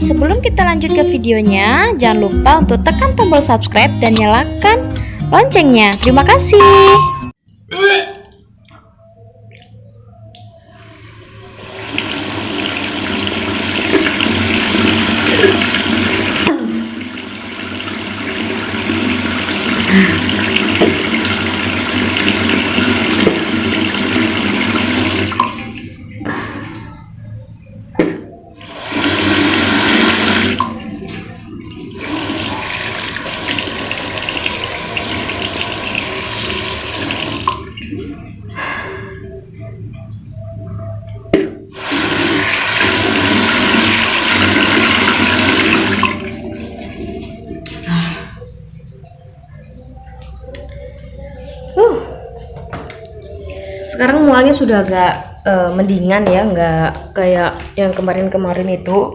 sebelum kita lanjut ke videonya, jangan lupa untuk tekan tombol subscribe dan nyalakan loncengnya. Terima kasih. Sekarang mualnya sudah agak mendingan ya, nggak kayak yang kemarin-kemarin itu.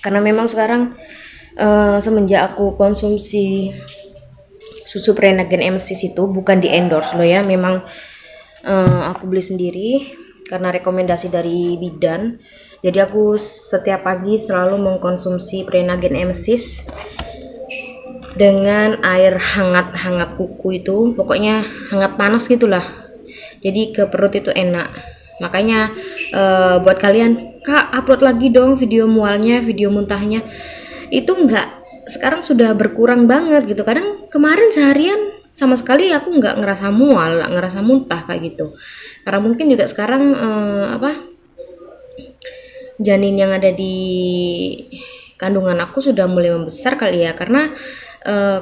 Karena memang sekarang semenjak aku konsumsi susu Prenagen MSIS itu, bukan di endorse loh ya, memang aku beli sendiri karena rekomendasi dari bidan. Jadi aku setiap pagi selalu mengkonsumsi Prenagen MSIS dengan air hangat kuku itu, pokoknya hangat panas gitulah, jadi ke perut itu enak. Makanya buat kalian, Kak, upload lagi dong video mualnya, video muntahnya. Itu enggak, sekarang sudah berkurang banget gitu. Kadang kemarin seharian sama sekali aku nggak ngerasa mual, nggak ngerasa muntah kayak gitu. Karena mungkin juga sekarang janin yang ada di kandungan aku sudah mulai membesar kali ya. Karena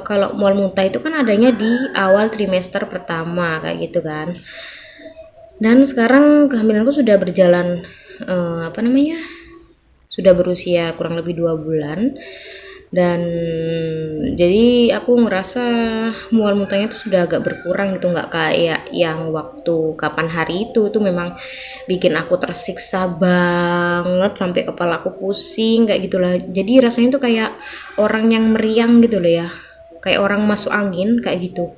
kalau mual muntah itu kan adanya di awal trimester pertama kayak gitu kan. Dan sekarang kehamilanku sudah berjalan sudah berusia kurang lebih 2 bulan. Dan jadi aku ngerasa mual muntahnya tuh sudah agak berkurang gitu, nggak kayak yang waktu kapan hari itu memang bikin aku tersiksa banget sampai kepala aku pusing kayak gitulah. Jadi rasanya tuh kayak orang yang meriang gitu loh ya, kayak orang masuk angin kayak gitu.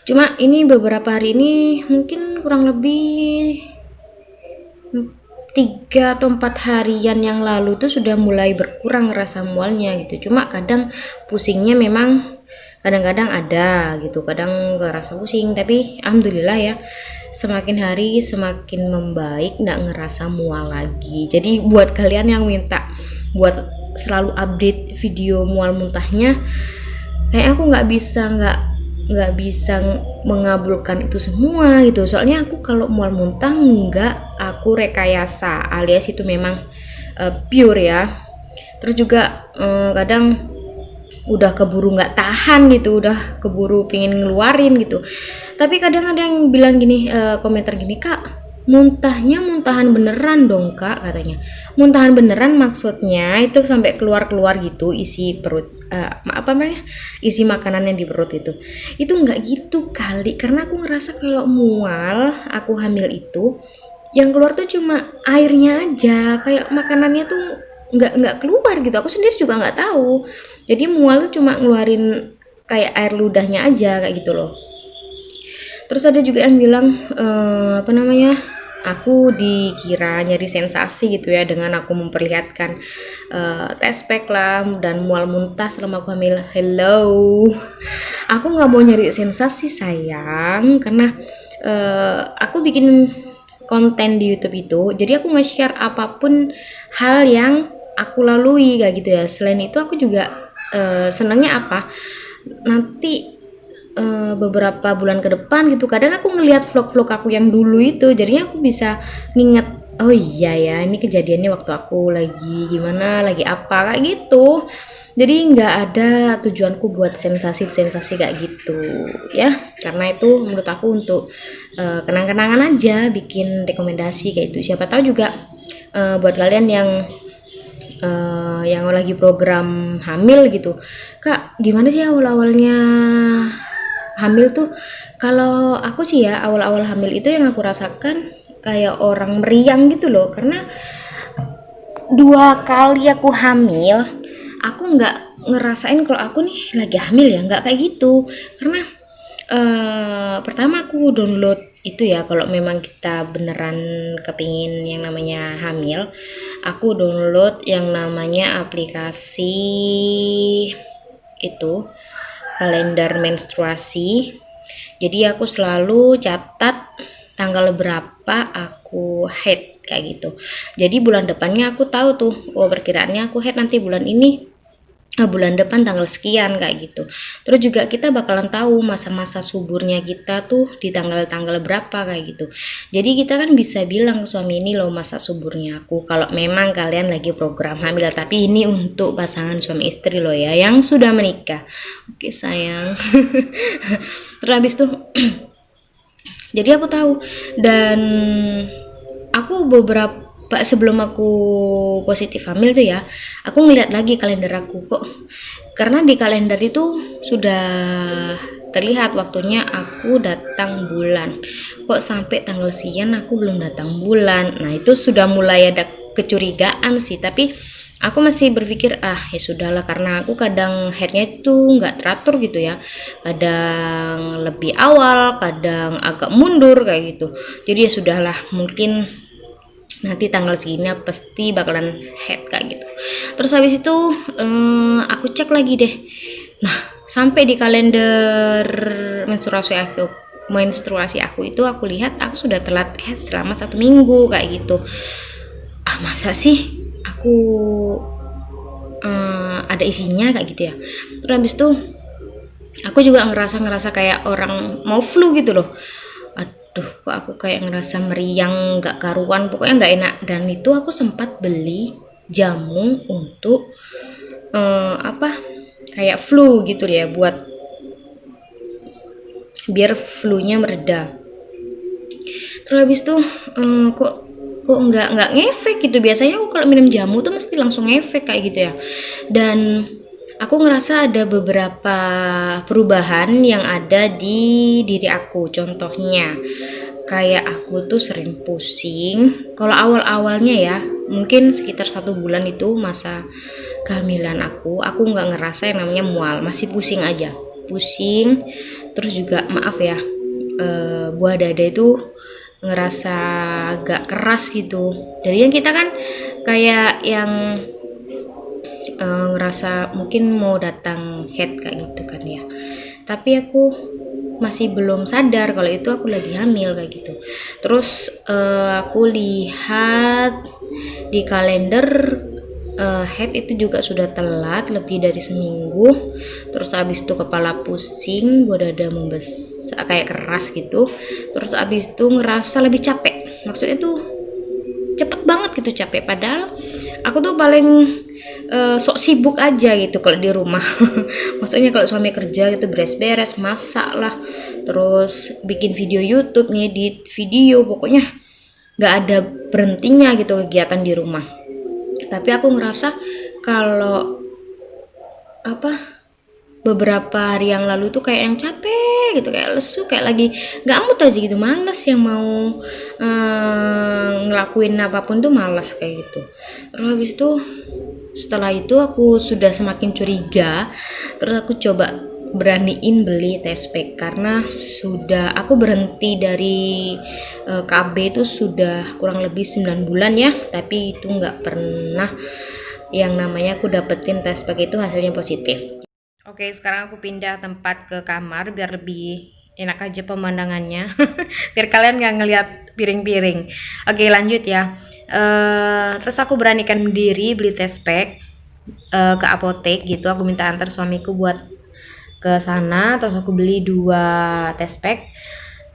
Cuma ini beberapa hari ini mungkin kurang lebih 3 atau 4 harian yang lalu tuh sudah mulai berkurang rasa mualnya gitu. Cuma kadang pusingnya memang kadang-kadang ada gitu, kadang ngerasa pusing, tapi alhamdulillah ya, semakin hari semakin membaik, nggak ngerasa mual lagi. Jadi buat kalian yang minta buat selalu update video mual muntahnya, kayak aku nggak bisa mengabulkan itu semua gitu. Soalnya aku kalau mual muntah nggak aku rekayasa, alias itu memang pure ya. Terus juga kadang udah keburu nggak tahan gitu, udah keburu pengen ngeluarin gitu. Tapi kadang ada yang bilang gini, komentar gini, Kak, muntahnya muntahan beneran dong Kak, katanya. Muntahan beneran maksudnya itu sampai keluar-keluar gitu isi perut, isi makanan yang di perut itu nggak gitu kali. Karena aku ngerasa kalau mual aku hamil itu yang keluar tuh cuma airnya aja, kayak makanannya tuh nggak keluar gitu. Aku sendiri juga nggak tahu. Jadi mual tuh cuma ngeluarin kayak air ludahnya aja kayak gitu loh. Terus ada juga yang bilang aku dikira nyari sensasi gitu ya dengan aku memperlihatkan test pack lah dan mual muntah selama aku hamil. Hello, aku nggak mau nyari sensasi sayang, karena aku bikin konten di YouTube itu, jadi aku nge-share apapun hal yang aku lalui kayak gitu ya. Selain itu aku juga senangnya nanti beberapa bulan ke depan gitu, kadang aku ngelihat vlog-vlog aku yang dulu itu, jadinya aku bisa nginget, oh iya ya ini kejadiannya waktu aku lagi gimana, lagi apa kayak gitu. Jadi nggak ada tujuanku buat sensasi-sensasi kayak gitu ya, karena itu menurut aku untuk kenang-kenangan aja, bikin rekomendasi kayak itu. Siapa tahu juga buat kalian yang lagi program hamil gitu, Kak, gimana sih awal-awalnya hamil tuh? Kalau aku sih ya, awal-awal hamil itu yang aku rasakan kayak orang meriang gitu loh. Karena 2 kali aku hamil, aku nggak ngerasain kalau aku nih lagi hamil ya, nggak kayak gitu. Karena pertama aku download itu ya, kalau memang kita beneran kepingin yang namanya hamil, aku download yang namanya aplikasi itu, kalender menstruasi. Jadi aku selalu catat tanggal berapa aku head kayak gitu. Jadi bulan depannya aku tahu tuh, oh perkiraannya aku head nanti bulan ini, bulan depan tanggal sekian kayak gitu. Terus juga kita bakalan tahu masa-masa suburnya kita tuh di tanggal-tanggal berapa kayak gitu. Jadi kita kan bisa bilang ke suami, ini loh masa suburnya aku, kalau memang kalian lagi program hamil. Tapi ini untuk pasangan suami istri loh ya, yang sudah menikah. Oke sayang. Terus habis tuh jadi aku tahu, dan aku beberapa sebelum aku positif hamil tuh ya, aku ngeliat lagi kalender aku kok, karena di kalender itu sudah terlihat waktunya aku datang bulan, kok sampai tanggal sekian aku belum datang bulan. Nah itu sudah mulai ada kecurigaan sih, tapi aku masih berpikir ya sudahlah, karena aku kadang headnya itu nggak teratur gitu ya, kadang lebih awal, kadang agak mundur kayak gitu. Jadi ya sudahlah, mungkin nanti tanggal segini aku pasti bakalan head kayak gitu. Terus habis itu aku cek lagi deh. Nah sampai di kalender menstruasi aku itu aku lihat aku sudah telat head selama 1 minggu kayak gitu. Masa sih aku ada isinya kayak gitu ya. Terus habis itu aku juga ngerasa kayak orang mau flu gitu loh. Aduh, kok aku kayak ngerasa meriang gak karuan, pokoknya gak enak. Dan itu aku sempat beli jamu untuk kayak flu gitu ya, buat biar flu-nya mereda. Terus habis itu kok nggak ngefek gitu. Biasanya aku kalau minum jamu tuh mesti langsung ngefek kayak gitu ya. Dan aku ngerasa ada beberapa perubahan yang ada di diri aku. Contohnya kayak aku tuh sering pusing. Kalau awal-awalnya ya, mungkin sekitar 1 bulan itu masa kehamilan aku nggak ngerasa yang namanya mual, masih pusing aja, pusing. Terus juga maaf ya, buah dada itu ngerasa agak keras gitu. Jadi yang kita kan kayak yang ngerasa mungkin mau datang head kayak gitu kan ya. Tapi aku masih belum sadar kalau itu aku lagi hamil kayak gitu. Terus aku lihat di kalender head itu juga sudah telat lebih dari seminggu. Terus habis itu kepala pusing, buah dada membesar kayak keras gitu. Terus habis itu ngerasa lebih capek, maksudnya tuh cepet banget gitu capek, padahal aku tuh paling sok sibuk aja gitu kalau di rumah. Maksudnya kalau suami kerja gitu beres-beres, masak lah, terus bikin video YouTube, ngedit video, pokoknya nggak ada berhentinya gitu kegiatan di rumah. Tapi aku ngerasa kalau beberapa hari yang lalu tuh kayak yang capek gitu, kayak lesu, kayak lagi nggak mood aja gitu, malas, yang mau ngelakuin apapun tuh malas kayak gitu. Terus habis itu setelah itu aku sudah semakin curiga. Terus aku coba beraniin beli test pack, karena sudah aku berhenti dari KB itu sudah kurang lebih 9 bulan ya, tapi itu nggak pernah yang namanya aku dapetin test pack itu hasilnya positif. Oke, sekarang aku pindah tempat ke kamar biar lebih enak aja pemandangannya. Biar kalian nggak ngeliat piring-piring. Oke, lanjut ya. Terus aku beranikan diri beli test pack ke apotek gitu. Aku minta antar suamiku buat ke sana. Terus aku beli 2 test pack.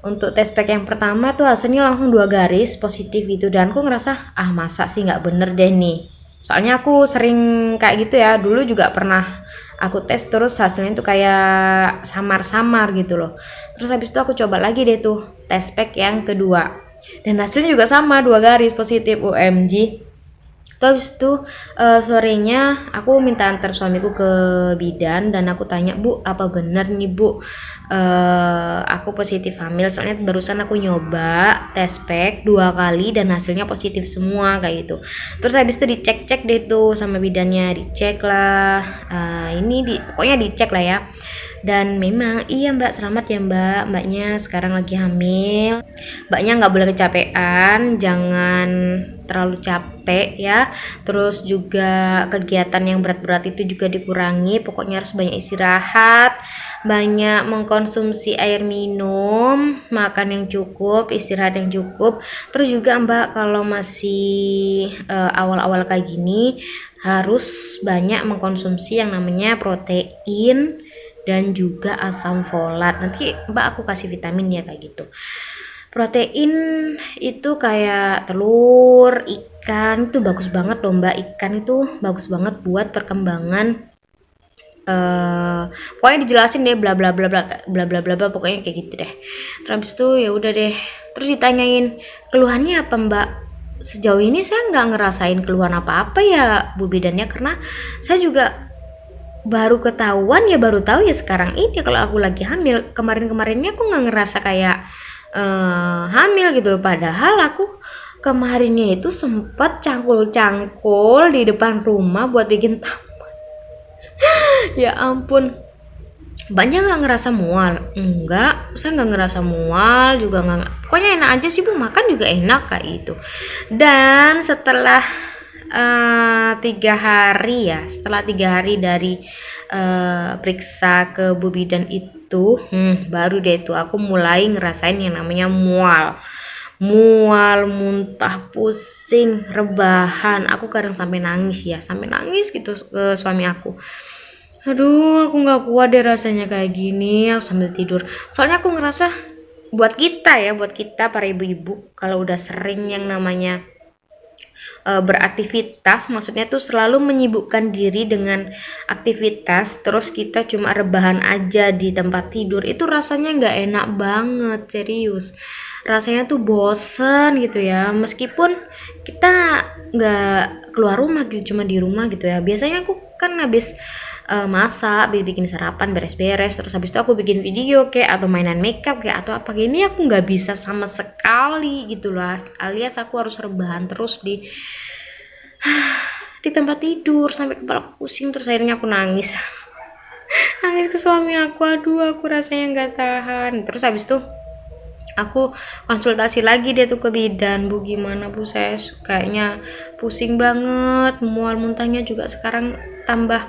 Untuk test pack yang pertama tuh hasilnya langsung 2 garis positif gitu. Dan aku ngerasa masa sih nggak bener deh nih. Soalnya aku sering kayak gitu ya. Dulu juga pernah aku tes, terus hasilnya tuh kayak samar-samar gitu loh. Terus habis itu aku coba lagi deh tuh test pack yang kedua, dan hasilnya juga sama, 2 garis positif. OMG. Terus habis itu sorenya aku minta antar suamiku ke bidan, dan aku tanya, Bu, apa bener nih Bu aku positif hamil? Soalnya barusan aku nyoba test pack 2 kali dan hasilnya positif semua kayak gitu. Terus habis itu dicek-cek deh tuh sama bidannya, dicek lah, pokoknya dicek lah ya. Dan memang iya mbak, selamat ya mbak, mbaknya sekarang lagi hamil, mbaknya nggak boleh kecapean, jangan terlalu capek ya, terus juga kegiatan yang berat-berat itu juga dikurangi, pokoknya harus banyak istirahat, banyak mengkonsumsi air minum, makan yang cukup, istirahat yang cukup. Terus juga mbak kalau masih awal-awal kayak gini harus banyak mengkonsumsi yang namanya protein dan juga asam folat. Nanti mbak aku kasih vitamin ya kayak gitu. Protein itu kayak telur, ikan itu bagus banget loh mbak. Ikan itu bagus banget buat perkembangan, pokoknya dijelasin deh bla bla bla bla bla bla bla bla, pokoknya kayak gitu deh. Terus itu ya udah deh, terus ditanyain keluhannya apa mbak. Sejauh ini saya nggak ngerasain keluhan apa-apa ya Bu Bidannya, karena saya juga baru ketahuan ya, baru tahu ya sekarang ini kalau aku lagi hamil. Kemarin-kemarinnya aku nggak ngerasa kayak hamil gitu loh, padahal aku kemarinnya itu sempat cangkul-cangkul di depan rumah buat bikin ya ampun. Mbaknya nggak ngerasa mual? Enggak, saya nggak ngerasa mual juga, nggak, pokoknya enak aja sih Bu, makan juga enak kayak itu. Dan setelah 3 hari ya, setelah 3 hari dari periksa ke Bu Bidan itu, baru deh tuh aku mulai ngerasain yang namanya mual, muntah, pusing, rebahan. Aku kadang sampai nangis ya, sampai nangis gitu ke suami aku. Aduh, aku nggak kuat deh rasanya kayak gini. Aku sambil tidur. Soalnya aku ngerasa buat kita ya, buat kita para ibu-ibu, kalau udah sering yang namanya beraktivitas, maksudnya tuh selalu menyibukkan diri dengan aktivitas, terus kita cuma rebahan aja di tempat tidur, itu rasanya nggak enak banget, serius. Rasanya tuh bosen gitu ya, meskipun kita nggak keluar rumah gitu, cuma di rumah gitu ya. Biasanya aku kan habis masak, bikin sarapan, beres-beres, terus habis itu aku bikin video kayak atau mainan makeup kayak atau apa gini, aku nggak bisa sama sekali gitu lah, alias aku harus rebahan terus di tempat tidur sampai kepala pusing. Terus akhirnya aku nangis nangis ke suami aku, aduh aku rasanya nggak tahan. Terus habis itu aku konsultasi lagi deh tuh ke bidan, Bu gimana Bu, saya kayaknya pusing banget, mual muntahnya juga sekarang tambah,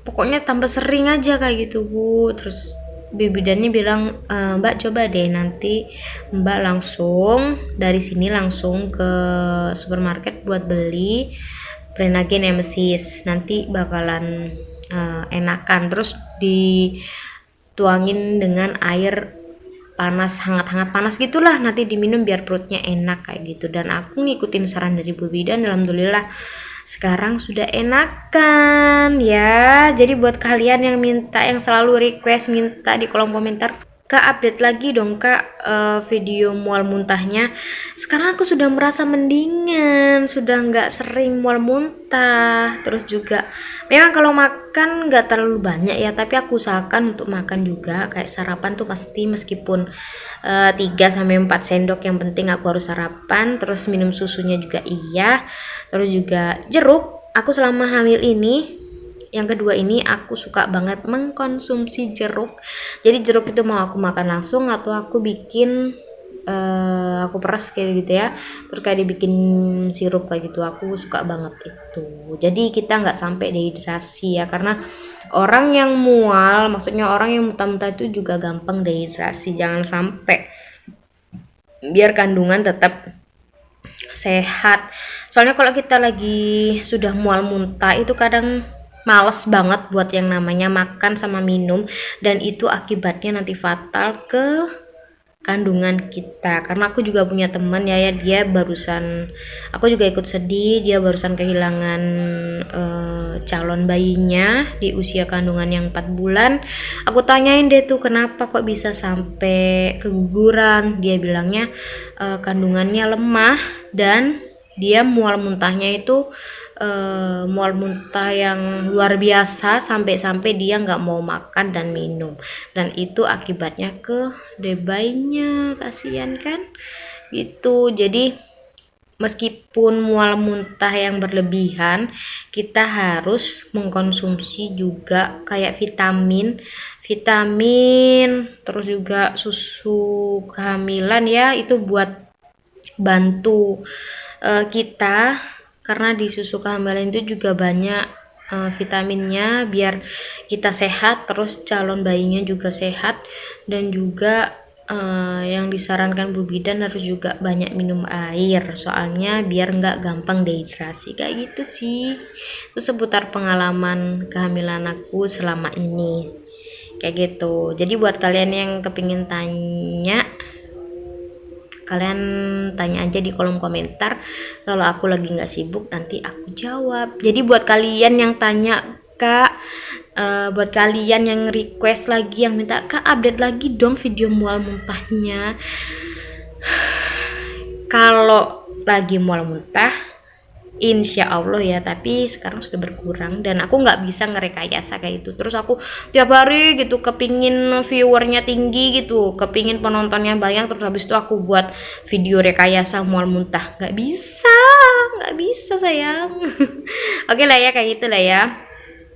pokoknya tambah sering aja kayak gitu Bu. Terus bidannya bilang, Mbak coba deh nanti Mbak langsung dari sini langsung ke supermarket buat beli Prenagen Emesis, nanti bakalan enakan. Terus dituangin dengan air panas, hangat-hangat panas gitulah, nanti diminum biar perutnya enak kayak gitu. Dan aku ngikutin saran dari Bu Bidan, alhamdulillah sekarang sudah enakan ya. Jadi buat kalian yang minta, yang selalu request minta di kolom komentar, Kak update lagi dong Kak video mual muntahnya. Sekarang aku sudah merasa mendingan, sudah nggak sering mual muntah. Terus juga memang kalau makan nggak terlalu banyak ya, tapi aku usahakan untuk makan juga, kayak sarapan tuh pasti meskipun 3-4 sendok, yang penting aku harus sarapan. Terus minum susunya juga iya. Terus juga jeruk, aku selama hamil ini yang kedua ini aku suka banget mengkonsumsi jeruk. Jadi jeruk itu mau aku makan langsung atau aku bikin aku peras kayak gitu ya, terus kayak dibikin sirup kayak gitu, aku suka banget itu. Jadi kita nggak sampai dehidrasi ya, karena orang yang mual, maksudnya orang yang muntah-muntah itu juga gampang dehidrasi. Jangan sampai, biar kandungan tetap sehat. Soalnya kalau kita lagi sudah mual muntah itu kadang males banget buat yang namanya makan sama minum, dan itu akibatnya nanti fatal ke kandungan kita. Karena aku juga punya teman ya, dia barusan, aku juga ikut sedih, dia barusan kehilangan calon bayinya di usia kandungan yang 4 bulan. Aku tanyain deh tuh kenapa kok bisa sampai keguguran, dia bilangnya kandungannya lemah dan dia mual muntahnya itu mual muntah yang luar biasa, sampai-sampai dia nggak mau makan dan minum, dan itu akibatnya ke bayinya, kasihan kan gitu. Jadi meskipun mual muntah yang berlebihan, kita harus mengkonsumsi juga kayak vitamin, terus juga susu kehamilan ya, itu buat bantu kita, karena di susu kehamilan itu juga banyak vitaminnya biar kita sehat, terus calon bayinya juga sehat, dan juga yang disarankan Bu Bidan harus juga banyak minum air, soalnya biar nggak gampang dehidrasi kayak gitu sih. Itu seputar pengalaman kehamilan aku selama ini kayak gitu. Jadi buat kalian yang kepingin tanya, kalian tanya aja di kolom komentar. Kalau aku lagi nggak sibuk nanti aku jawab. Jadi buat kalian yang tanya, Kak, buat kalian yang request lagi, yang minta Kak update lagi dong video mual muntahnya, kalau lagi mual muntah insya Allah ya, tapi sekarang sudah berkurang dan aku nggak bisa ngerekayasa kayak itu. Terus aku tiap hari gitu kepingin viewernya tinggi gitu, kepingin penontonnya banyak, terus habis itu aku buat video rekayasa mual muntah, nggak bisa sayang. Oke lah ya, kayak gitu lah ya.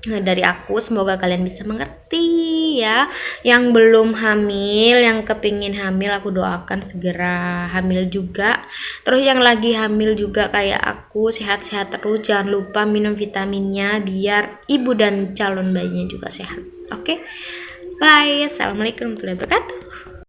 Dari aku, semoga kalian bisa mengerti ya. Yang belum hamil, yang kepingin hamil, aku doakan segera hamil juga. Terus yang lagi hamil juga kayak aku, sehat-sehat terus, jangan lupa minum vitaminnya biar ibu dan calon bayinya juga sehat. Oke, bye. Assalamualaikum warahmatullahi wabarakatuh.